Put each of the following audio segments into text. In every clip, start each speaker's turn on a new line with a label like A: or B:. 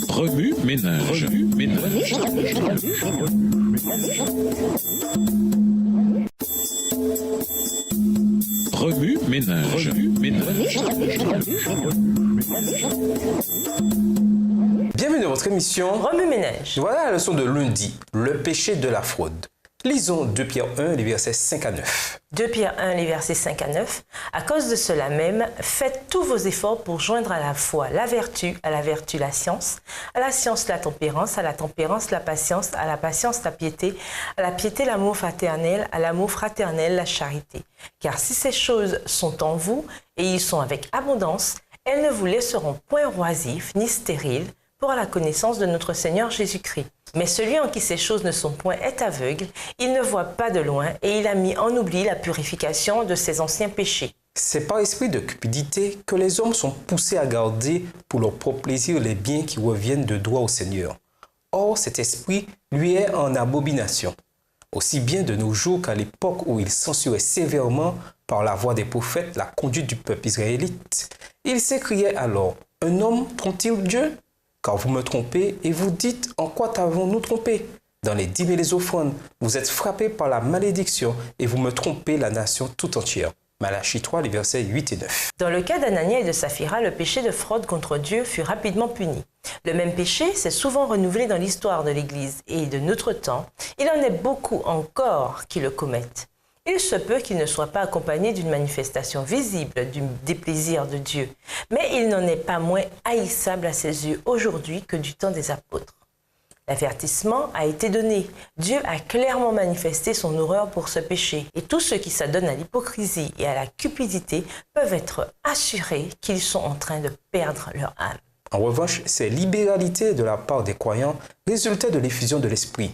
A: Remue ménage. Remue ménage.
B: Bienvenue dans votre émission
C: Remue ménage.
B: Voilà la leçon de lundi, le péché de la fraude. Lisons 2 Pierre 1, les versets 5 à 9.
C: 2 Pierre 1, les versets 5 à 9. À cause de cela même, faites tous vos efforts pour joindre à la foi la vertu, à la vertu la science, à la science la tempérance, à la tempérance la patience, à la patience la piété, à la piété l'amour fraternel, à l'amour fraternel la charité. Car si ces choses sont en vous, et ils sont avec abondance, elles ne vous laisseront point roisifs ni stériles pour la connaissance de notre Seigneur Jésus-Christ. Mais celui en qui ces choses ne sont point est aveugle, il ne voit pas de loin et il a mis en oubli la purification de ses anciens péchés.
B: C'est par esprit de cupidité que les hommes sont poussés à garder pour leur propre plaisir les biens qui reviennent de droit au Seigneur. Or, cet esprit lui est en abomination. Aussi bien de nos jours qu'à l'époque où il censurait sévèrement par la voix des prophètes la conduite du peuple israélite. Il s'écriait alors, « Un homme trompe-t-il Dieu ? Car vous me trompez et vous dites, en quoi t'avons-nous trompé ? Dans les dîmes et les offrandes, vous êtes frappés par la malédiction et vous me trompez la nation tout entière. » Malachie 3, les versets 8 et 9.
C: Dans le cas d'Anania et de Saphira, le péché de fraude contre Dieu fut rapidement puni. Le même péché s'est souvent renouvelé dans l'histoire de l'Église et de notre temps. Il en est beaucoup encore qui le commettent. Il se peut qu'il ne soit pas accompagné d'une manifestation visible du déplaisir de Dieu, mais il n'en est pas moins haïssable à ses yeux aujourd'hui que du temps des apôtres. L'avertissement a été donné. Dieu a clairement manifesté son horreur pour ce péché et tous ceux qui s'adonnent à l'hypocrisie et à la cupidité peuvent être assurés qu'ils sont en train de perdre leur âme.
B: En revanche, ces libéralités de la part des croyants résultaient de l'effusion de l'esprit.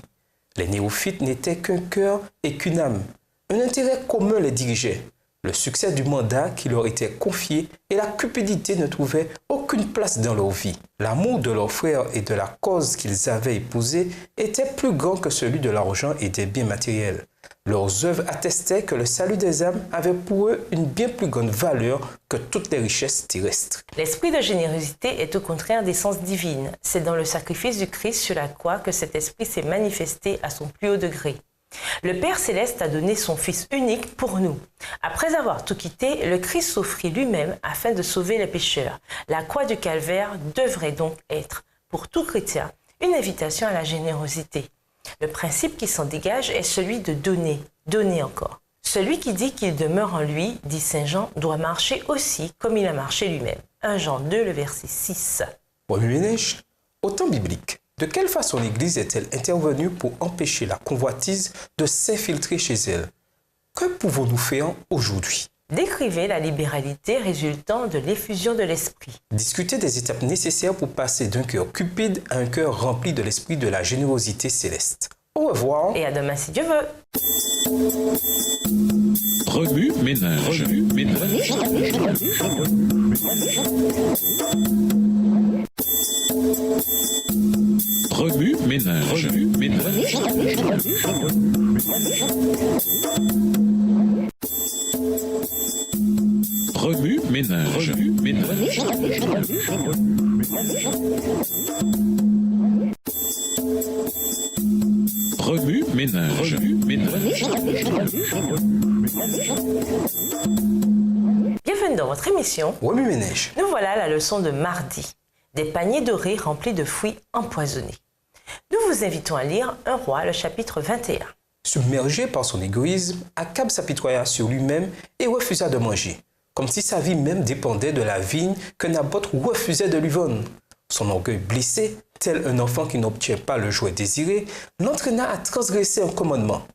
B: Les néophytes n'étaient qu'un cœur et qu'une âme. Un intérêt commun les dirigeait, le succès du mandat qui leur était confié et la cupidité ne trouvaient aucune place dans leur vie. L'amour de leurs frères et de la cause qu'ils avaient épousée était plus grand que celui de l'argent et des biens matériels. Leurs œuvres attestaient que le salut des âmes avait pour eux une bien plus grande valeur que toutes les richesses terrestres.
C: L'esprit de générosité est au contraire d'essence divine. C'est dans le sacrifice du Christ sur la croix que cet esprit s'est manifesté à son plus haut degré. Le Père Céleste a donné son Fils unique pour nous. Après avoir tout quitté, le Christ s'offrit lui-même afin de sauver les pécheurs. La croix du calvaire devrait donc être, pour tout chrétien, une invitation à la générosité. Le principe qui s'en dégage est celui de donner, donner encore. Celui qui dit qu'il demeure en lui, dit Saint Jean, doit marcher aussi comme il a marché lui-même. 1 Jean 2, le verset 6.
B: Remue ménage, au temps biblique, de quelle façon l'Église est-elle intervenue pour empêcher la convoitise de s'infiltrer chez elle? Que pouvons-nous faire aujourd'hui?
C: Décrivez la libéralité résultant de l'effusion de l'esprit.
B: Discutez des étapes nécessaires pour passer d'un cœur cupide à un cœur rempli de l'esprit de la générosité céleste. Au revoir.
C: Et à demain si Dieu veut.
A: Remue ménage. Remue ménage. Remue ménage. Remue ménage.
C: Bienvenue dans votre émission.
B: Remue ménage.
C: Nous voilà à la leçon de mardi. Des paniers dorés remplis de fruits empoisonnés. Nous vous invitons à lire 1 Roi, le chapitre 21.
B: Submergé par son égoïsme, Akab s'apitoya sur lui-même et refusa de manger, comme si sa vie même dépendait de la vigne que Naboth refusait de lui vendre. Son orgueil blessé, tel un enfant qui n'obtient pas le jouet désiré, l'entraîna à transgresser un commandement.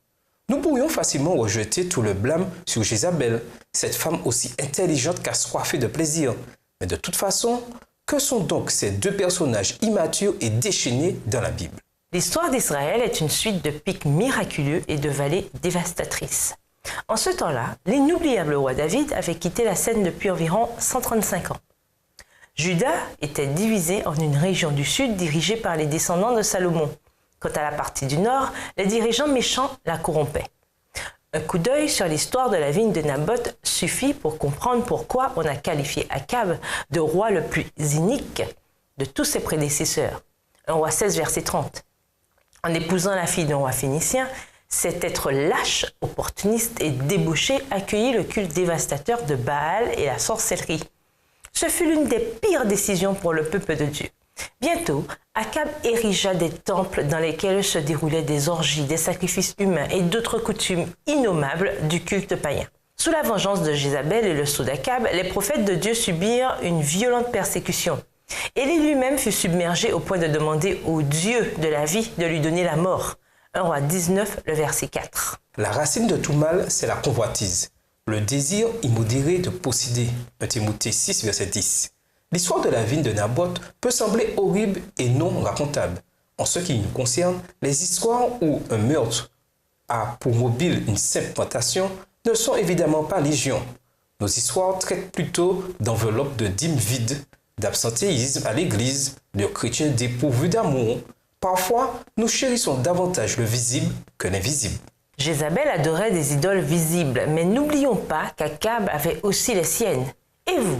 B: Nous pourrions facilement rejeter tout le blâme sur Jézabel, cette femme aussi intelligente qu'assoiffée de plaisir. Mais de toute façon, que sont donc ces deux personnages immatures et déchaînés dans la Bible?
C: L'histoire d'Israël est une suite de pics miraculeux et de vallées dévastatrices. En ce temps-là, l'inoubliable roi David avait quitté la scène depuis environ 135 ans. Juda était divisé en une région du sud dirigée par les descendants de Salomon. Quant à la partie du nord, les dirigeants méchants la corrompaient. Un coup d'œil sur l'histoire de la vigne de Naboth suffit pour comprendre pourquoi on a qualifié Akab de roi le plus inique de tous ses prédécesseurs. 1 roi 16, verset 30. En épousant la fille d'un roi phénicien, cet être lâche, opportuniste et débauché accueillit le culte dévastateur de Baal et la sorcellerie. Ce fut l'une des pires décisions pour le peuple de Dieu. Bientôt, Akab érigea des temples dans lesquels se déroulaient des orgies, des sacrifices humains et d'autres coutumes innommables du culte païen. Sous la vengeance de Jézabel et le sceau d'Akab, les prophètes de Dieu subirent une violente persécution. Élie lui-même fut submergé au point de demander au Dieu de la vie de lui donner la mort. 1 roi 19, le verset 4.
B: La racine de tout mal, c'est la convoitise, le désir immodéré de posséder. 1 Timothée 6, verset 10. L'histoire de la vigne de Naboth peut sembler horrible et non racontable. En ce qui nous concerne, les histoires où un meurtre a pour mobile une simple plantation ne sont évidemment pas légion. Nos histoires traitent plutôt d'enveloppes de dîmes vides, d'absentéisme à l'église, de chrétiens dépourvus d'amour. Parfois, nous chérissons davantage le visible que l'invisible.
C: Jézabel adorait des idoles visibles, mais n'oublions pas qu'Akab avait aussi les siennes. Et vous,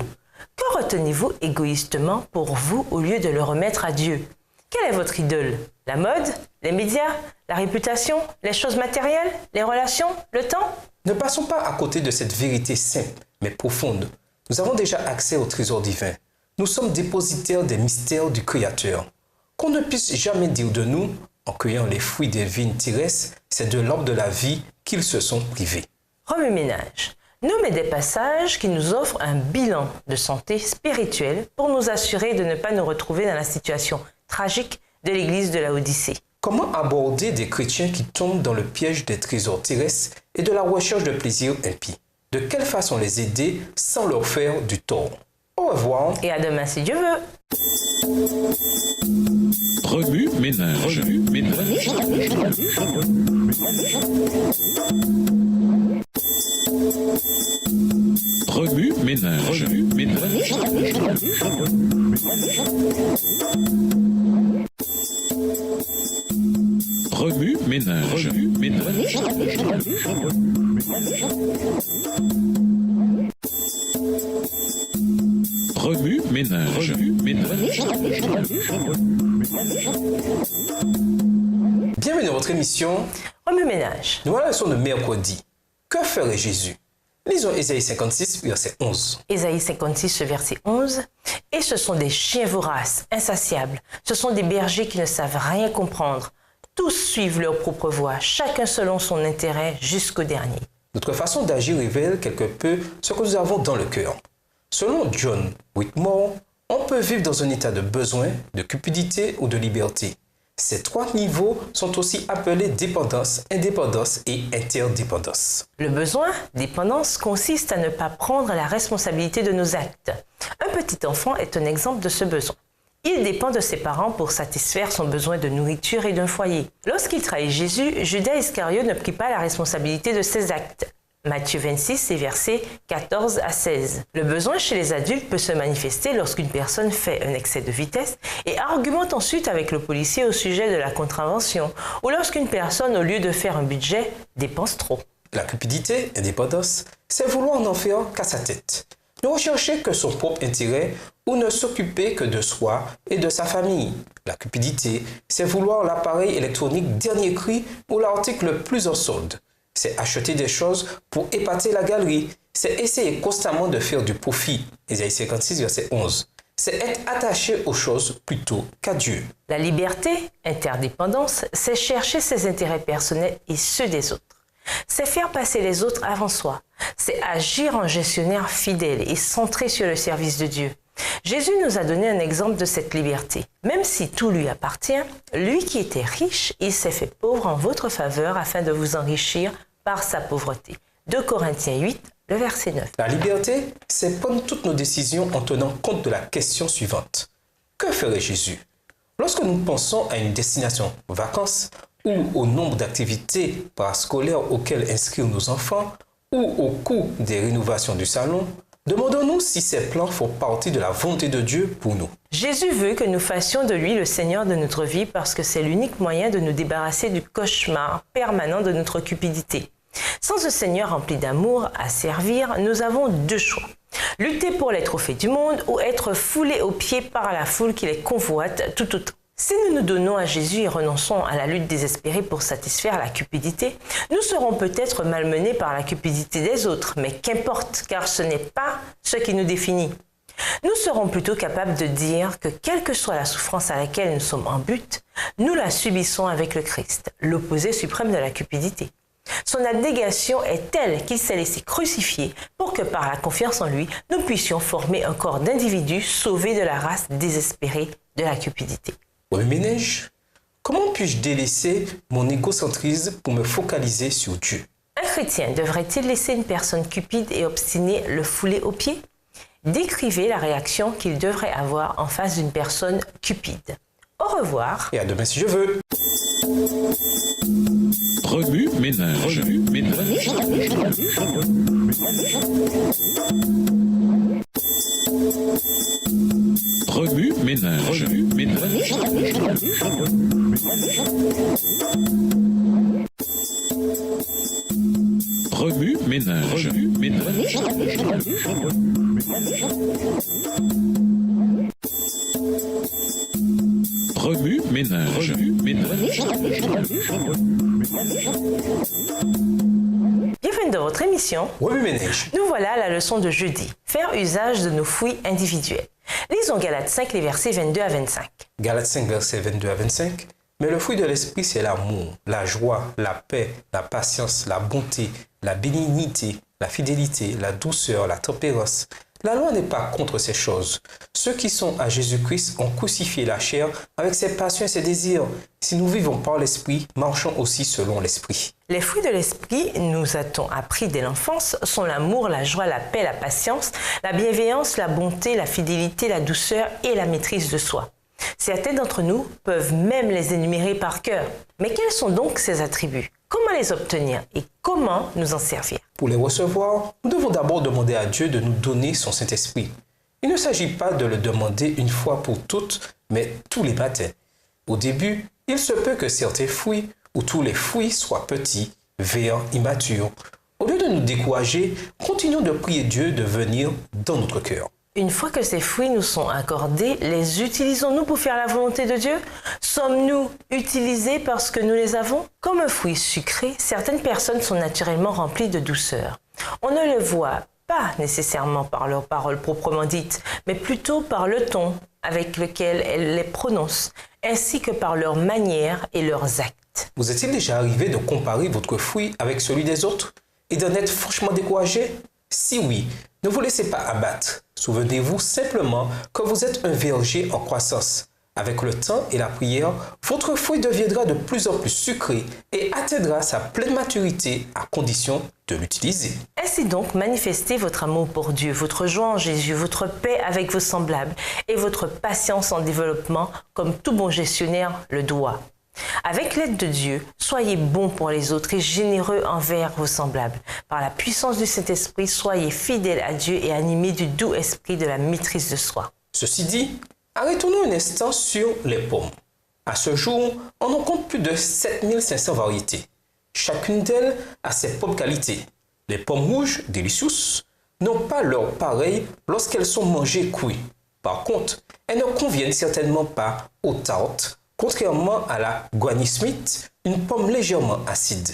C: que retenez-vous égoïstement pour vous au lieu de le remettre à Dieu? Quelle est votre idole? La mode? Les médias? La réputation? Les choses matérielles? Les relations? Le temps?
B: Ne passons pas à côté de cette vérité simple, mais profonde. Nous avons déjà accès au trésor divin. Nous sommes dépositaires des mystères du Créateur. Qu'on ne puisse jamais dire de nous, en cueillant les fruits des vignes terrestres, c'est de l'arbre de la vie qu'ils se sont privés.
C: Remue-ménage. Nommez des passages qui nous offrent un bilan de santé spirituelle pour nous assurer de ne pas nous retrouver dans la situation tragique de l'église de Laodicée.
B: Comment aborder des chrétiens qui tombent dans le piège des trésors terrestres et de la recherche de plaisirs impies? De quelle façon les aider sans leur faire du tort? Au revoir.
C: Et à demain si Dieu veut.
A: Remue-ménage. Remue-ménage. Remue-ménage. Remue-ménage. Remue-ménage. Remue-ménage. Remue-ménage. Remue-ménage.
B: Bienvenue dans votre émission
C: Remue-ménage.
B: Nous voilà la leçon de mercredi. Que ferait Jésus? Lisons Ésaïe 56, verset 11.
C: Ésaïe 56, verset 11. Et ce sont des chiens voraces, insatiables. Ce sont des bergers qui ne savent rien comprendre. Tous suivent leur propre voie, chacun selon son intérêt jusqu'au dernier.
B: Notre façon d'agir révèle quelque peu ce que nous avons dans le cœur. Selon John Whitmore, on peut vivre dans un état de besoin, de cupidité ou de liberté. Ces trois niveaux sont aussi appelés dépendance, indépendance et interdépendance.
C: Le besoin, dépendance, consiste à ne pas prendre la responsabilité de nos actes. Un petit enfant est un exemple de ce besoin. Il dépend de ses parents pour satisfaire son besoin de nourriture et d'un foyer. Lorsqu'il trahit Jésus, Judas Iscariote ne prit pas la responsabilité de ses actes. Matthieu 26 et versets 14 à 16. Le besoin chez les adultes peut se manifester lorsqu'une personne fait un excès de vitesse et argumente ensuite avec le policier au sujet de la contravention, ou lorsqu'une personne, au lieu de faire un budget, dépense trop.
B: La cupidité, indépendance, c'est vouloir n'en faire qu'à sa tête. Ne rechercher que son propre intérêt ou ne s'occuper que de soi et de sa famille. La cupidité, c'est vouloir l'appareil électronique dernier cri ou l'article le plus en solde. C'est acheter des choses pour épater la galerie. C'est essayer constamment de faire du profit. Ésaïe 56, verset 11. C'est être attaché aux choses plutôt qu'à Dieu.
C: La liberté, interdépendance, c'est chercher ses intérêts personnels et ceux des autres. C'est faire passer les autres avant soi. C'est agir en gestionnaire fidèle et centré sur le service de Dieu. Jésus nous a donné un exemple de cette liberté. Même si tout lui appartient, lui qui était riche, il s'est fait pauvre en votre faveur afin de vous enrichir par sa pauvreté. 2 Corinthiens 8, le verset 9.
B: La liberté, c'est prendre toutes nos décisions en tenant compte de la question suivante. Que ferait Jésus? Lorsque nous pensons à une destination vacances ou au nombre d'activités parascolaires auxquelles inscrire nos enfants ou au coût des rénovations du salon, demandons-nous si ces plans font partie de la volonté de Dieu pour nous.
C: Jésus veut que nous fassions de lui le Seigneur de notre vie parce que c'est l'unique moyen de nous débarrasser du cauchemar permanent de notre cupidité. Sans un Seigneur rempli d'amour à servir, nous avons deux choix. Lutter pour les trophées du monde ou être foulés aux pieds par la foule qui les convoite tout autant. Si nous nous donnons à Jésus et renonçons à la lutte désespérée pour satisfaire la cupidité, nous serons peut-être malmenés par la cupidité des autres, mais qu'importe, car ce n'est pas ce qui nous définit. Nous serons plutôt capables de dire que quelle que soit la souffrance à laquelle nous sommes en but, nous la subissons avec le Christ, l'opposé suprême de la cupidité. Son abnégation est telle qu'il s'est laissé crucifier pour que par la confiance en lui, nous puissions former un corps d'individus sauvés de la race désespérée de la cupidité.
B: Oui, Ménage, comment puis-je délaisser mon égocentrisme pour me focaliser sur Dieu?
C: Un chrétien devrait-il laisser une personne cupide et obstinée le fouler aux pieds? Décrivez la réaction qu'il devrait avoir en face d'une personne cupide. Au revoir.
B: Et à demain si je veux.
A: Remue ménage. Remue ménage. Remue ménage. Remue ménage. Remue ménage. Remue ménage. Remue ménage. Remue ménage.
C: Bienvenue dans votre émission.
B: Remue ménage.
C: Nous voilà à la leçon de jeudi. Faire usage de nos fouilles individuelles. Lisons Galates 5, les versets 22 à 25.
B: Galates 5, versets 22 à 25. Mais le fruit de l'esprit, c'est l'amour, la joie, la paix, la patience, la bonté, la bénignité, la fidélité, la douceur, la tempérance. La loi n'est pas contre ces choses. Ceux qui sont à Jésus-Christ ont crucifié la chair avec ses passions et ses désirs. Si nous vivons par l'esprit, marchons aussi selon l'esprit.
C: Les fruits de l'esprit, nous a-t-on appris dès l'enfance, sont l'amour, la joie, la paix, la patience, la bienveillance, la bonté, la fidélité, la douceur et la maîtrise de soi. Certains d'entre nous peuvent même les énumérer par cœur. Mais quels sont donc ces attributs? Comment les obtenir et comment nous en servir?
B: Pour les recevoir, nous devons d'abord demander à Dieu de nous donner son Saint-Esprit. Il ne s'agit pas de le demander une fois pour toutes, mais tous les matins. Au début, il se peut que certains fruits ou tous les fruits soient petits, verts, immatures. Au lieu de nous décourager, continuons de prier Dieu de venir dans notre cœur.
C: Une fois que ces fruits nous sont accordés, les utilisons-nous pour faire la volonté de Dieu? Sommes-nous utilisés parce que nous les avons? Comme un fruit sucré, certaines personnes sont naturellement remplies de douceur. On ne les voit pas nécessairement par leurs paroles proprement dites, mais plutôt par le ton avec lequel elles les prononcent, ainsi que par leur manière et leurs actes.
B: Vous est-il déjà arrivé de comparer votre fruit avec celui des autres et d'en être franchement découragé? Si oui, ne vous laissez pas abattre. Souvenez-vous simplement que vous êtes un verger en croissance. Avec le temps et la prière, votre fruit deviendra de plus en plus sucré et atteindra sa pleine maturité à condition de l'utiliser.
C: Ainsi donc, manifestez votre amour pour Dieu, votre joie en Jésus, votre paix avec vos semblables et votre patience en développement comme tout bon gestionnaire le doit. Avec l'aide de Dieu, soyez bons pour les autres et généreux envers vos semblables. Par la puissance du Saint-Esprit, soyez fidèles à Dieu et animés du doux esprit de la maîtrise de soi.
B: Ceci dit, arrêtons-nous un instant sur les pommes. À ce jour, on en compte plus de 7500 variétés. Chacune d'elles a ses propres qualités. Les pommes rouges, Delicious, n'ont pas leur pareil lorsqu'elles sont mangées cuites. Par contre, elles ne conviennent certainement pas aux tartes, contrairement à la Granny Smith, une pomme légèrement acide.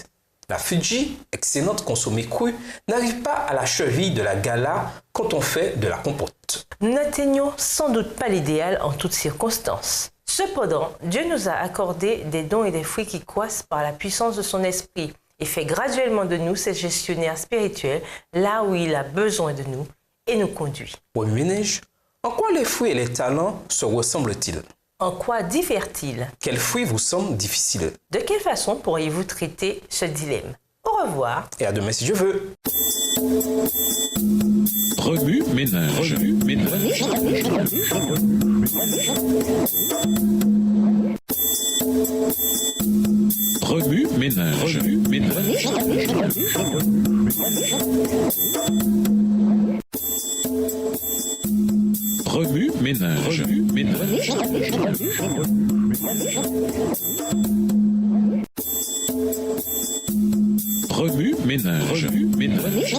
B: La Fuji, excellente consommée crue, n'arrive pas à la cheville de la Gala quand on fait de la compote.
C: Nous n'atteignons sans doute pas l'idéal en toutes circonstances. Cependant, Dieu nous a accordé des dons et des fruits qui croissent par la puissance de son esprit et fait graduellement de nous ses gestionnaires spirituels là où il a besoin de nous et nous conduit.
B: Pour ménage, en quoi les fruits et les talents se ressemblent-ils?
C: En quoi diffère-t-il?
B: Quel fruit vous semble difficile?
C: De quelle façon pourriez-vous traiter ce dilemme? Au revoir.
B: Et à demain si je veux.
A: Remue ménage. Remue ménage. Remue ménage. Remue ménage. Remue ménage. Remue ménage. Remue ménage. ménage, ménage.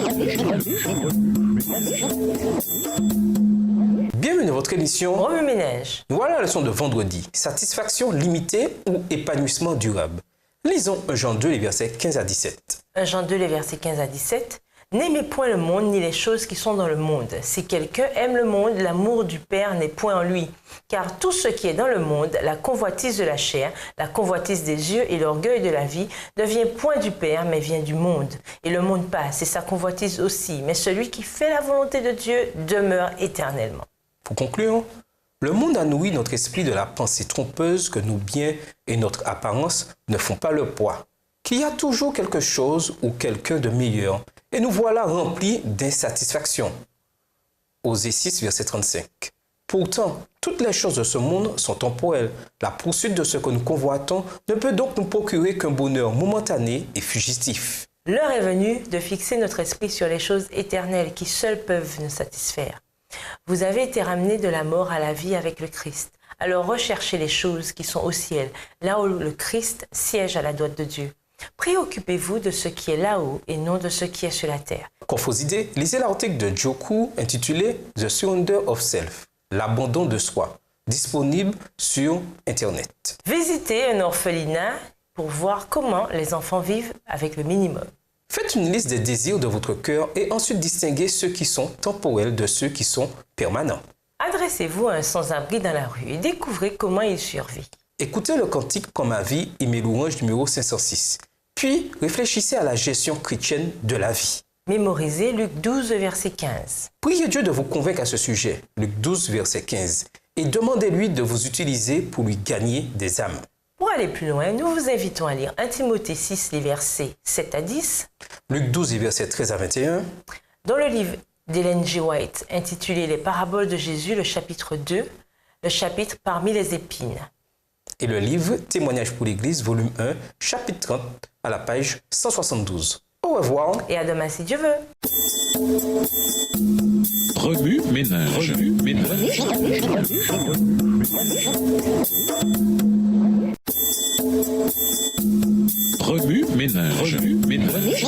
B: Bienvenue dans votre émission.
C: Remue-ménage.
B: Voilà la leçon de vendredi. Satisfaction limitée ou épanouissement durable. Lisons 1 Jean 2, les versets 15 à 17.
C: 1 Jean 2, les versets 15 à 17. N'aimez point le monde ni les choses qui sont dans le monde. Si quelqu'un aime le monde, l'amour du Père n'est point en lui. Car tout ce qui est dans le monde, la convoitise de la chair, la convoitise des yeux et l'orgueil de la vie, ne vient point du Père, mais vient du monde. Et le monde passe, et sa convoitise aussi. Mais celui qui fait la volonté de Dieu demeure éternellement.
B: Pour conclure, le monde a nourri notre esprit de la pensée trompeuse que nos biens et notre apparence ne font pas le poids, qu'il y a toujours quelque chose ou quelqu'un de meilleur, et nous voilà remplis d'insatisfaction. Osée 6, verset 35. Pourtant, toutes les choses de ce monde sont temporelles. La poursuite de ce que nous convoitons ne peut donc nous procurer qu'un bonheur momentané et fugitif.
C: L'heure est venue de fixer notre esprit sur les choses éternelles qui seules peuvent nous satisfaire. Vous avez été ramenés de la mort à la vie avec le Christ. Alors recherchez les choses qui sont au ciel, là où le Christ siège à la droite de Dieu. Préoccupez-vous de ce qui est là-haut et non de ce qui est sur la terre.
B: Pour vos idées, lisez l'article de Joku intitulé « The Surrender of Self », l'abandon de soi, disponible sur Internet.
C: Visitez un orphelinat pour voir comment les enfants vivent avec le minimum.
B: Faites une liste des désirs de votre cœur et ensuite distinguez ceux qui sont temporels de ceux qui sont permanents.
C: Adressez-vous à un sans-abri dans la rue et découvrez comment il survit.
B: Écoutez le cantique Comme ma vie et mes louanges numéro 506. Puis, réfléchissez à la gestion chrétienne de la vie.
C: Mémorisez Luc 12, verset 15.
B: Priez Dieu de vous convaincre à ce sujet, Luc 12, verset 15, et demandez-lui de vous utiliser pour lui gagner des âmes.
C: Pour aller plus loin, nous vous invitons à lire 1 Timothée 6, les versets 7 à 10,
B: Luc 12, les versets 13 à 21,
C: dans le livre d'Ellen G. White intitulé Les paraboles de Jésus, le chapitre 2, le chapitre Parmi les épines.
B: et le livre Témoignages pour l'Église, volume 1, chapitre 30, à la page 172. Au revoir.
C: Et à demain si Dieu veut.
A: Remue, ménage, ménage. Remue, ménage, ménage.